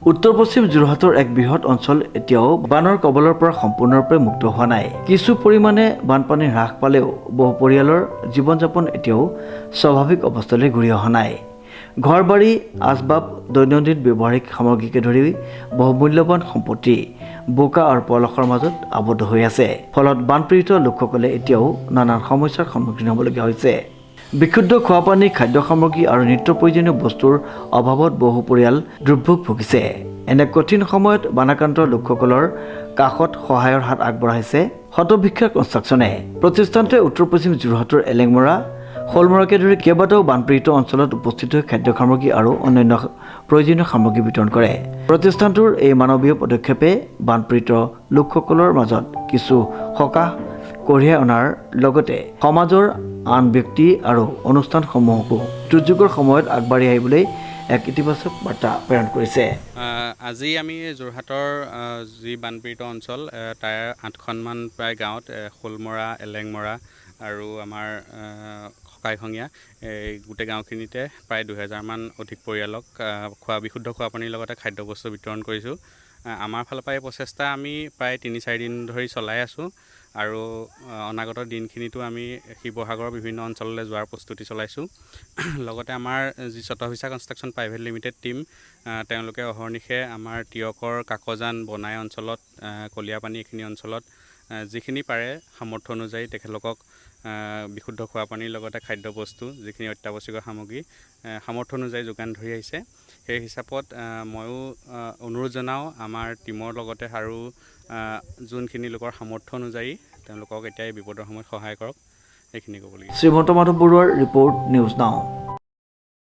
উত্তৰ পশ্চিম যোৰহাটৰ এক বৃহৎ অঞ্চল এতিয়াও বানৰ কবলৰ পৰা সম্পূৰ্ণৰূপে মুক্ত হোৱা নাই। কিছু পৰিমাণে বানপানী হ্ৰাস পালেও বহু পৰিয়ালৰ জীৱন যাপন এতিয়াও স্বাভাৱিক অৱস্থালৈ ঘূৰি অহা নাই। ঘৰ-বাৰী, আচবাব, দৈনন্দিন ব্যৱহাৰিক সামগ্ৰীকে ধৰি বহু মূল্যৱান সম্পত্তি বোকা আৰু পলসৰ মাজত আবদ্ধ হৈ আছে। ফলত বানপীড়িত লোকসকলে এতিয়াও নানান সমস্যাৰ সন্মুখীন হ'বলগীয়া হৈছে। বিশুদ্ধ খোৱাপানী, খাদ্য সামগ্ৰী আৰু নিত্য প্ৰয়োজনীয় বস্তুৰ অভাৱত বহু পৰিয়াল দুৰ্ভোগ ভুগিছে। এনে কঠিন সময়ত বানাক্ৰান্ত লোকসকলৰ কাষত সহায়ৰ হাত আগবঢ়াইছে শতভিক্ষা কনষ্ট্ৰাকশ্যনে। প্ৰতিষ্ঠানটোৱে উত্তৰ পশ্চিম যোৰহাটৰ এলেংমৰা, শোলমৰাকে ধৰি কেইবাটাও বানপীড়িত অঞ্চলত উপস্থিত হৈ খাদ্য সামগ্ৰী আৰু অন্যান্য প্ৰয়োজনীয় সামগ্ৰী বিতৰণ কৰে। প্ৰতিষ্ঠানটোৰ এই মানৱীয় পদক্ষেপে বানপীড়িত লোকসকলৰ মাজত কিছু সকাহ কঢ়িয়াই অনাৰ লগতে সমাজৰ আন ব্যক্তি আৰু অনুষ্ঠানসমূহকো দুৰ্যোগৰ সময়ত আগবাঢ়ি আহিবলৈ এক ইতিবাচক বাৰ্তা প্ৰেৰণ কৰিছে। আজি আমি যোৰহাটৰ যি বানপীড়িত অঞ্চল তাৰ 8খনমান প্ৰায় গাঁৱত শোলমৰা, এলেংমৰা আৰু আমাৰ ককাইখঙীয়া এই গোটেই গাঁওখিনিতে প্ৰায় 2000মান অধিক পৰিয়ালক বিশুদ্ধ খোৱাপানীৰ লগতে খাদ্যবস্তু বিতৰণ কৰিছোঁ। আমাৰ ফালৰ পৰা এই প্ৰচেষ্টা আমি প্ৰায় 3-4 দিন ধৰি চলাই আছোঁ আৰু অনাগত দিনখিনিতো আমি শিৱসাগৰৰ বিভিন্ন অঞ্চললৈ যোৱাৰ প্ৰস্তুতি চলাইছোঁ। লগতে আমাৰ যি শতভিক্ষা কনষ্ট্ৰাকশ্যন প্ৰাইভেট লিমিটেড টীম তেওঁলোকে অহৰ্নিশে আমাৰ টিয়কৰ, কাকজান, বনাই অঞ্চলত, কলিয়াপানী এইখিনি অঞ্চলত যিখিনি পাৰে সামৰ্থ্য অনুযায়ী তেখেতলোকক বিশুদ্ধ খোৱাপানীৰ লগতে খাদ্যবস্তু যিখিনি অত্যাৱশ্যকীয় সামগ্ৰী সামৰ্থ্য অনুযায়ী যোগান ধৰি আহিছে। সেই হিচাপত ময়ো অনুৰোধ জনাওঁ আমাৰ টীমৰ লগতে আৰু যোনখিনি লোকৰ সামৰ্থ্য অনুযায়ী তেওঁলোকক এতিয়া এই বিপদৰ সময়ত সহায় কৰক, এইখিনি ক'বলগীয়া। শ্ৰীমন্ত মাধৱ বৰুৱাৰ ৰিপৰ্ট, নিউজ নাও।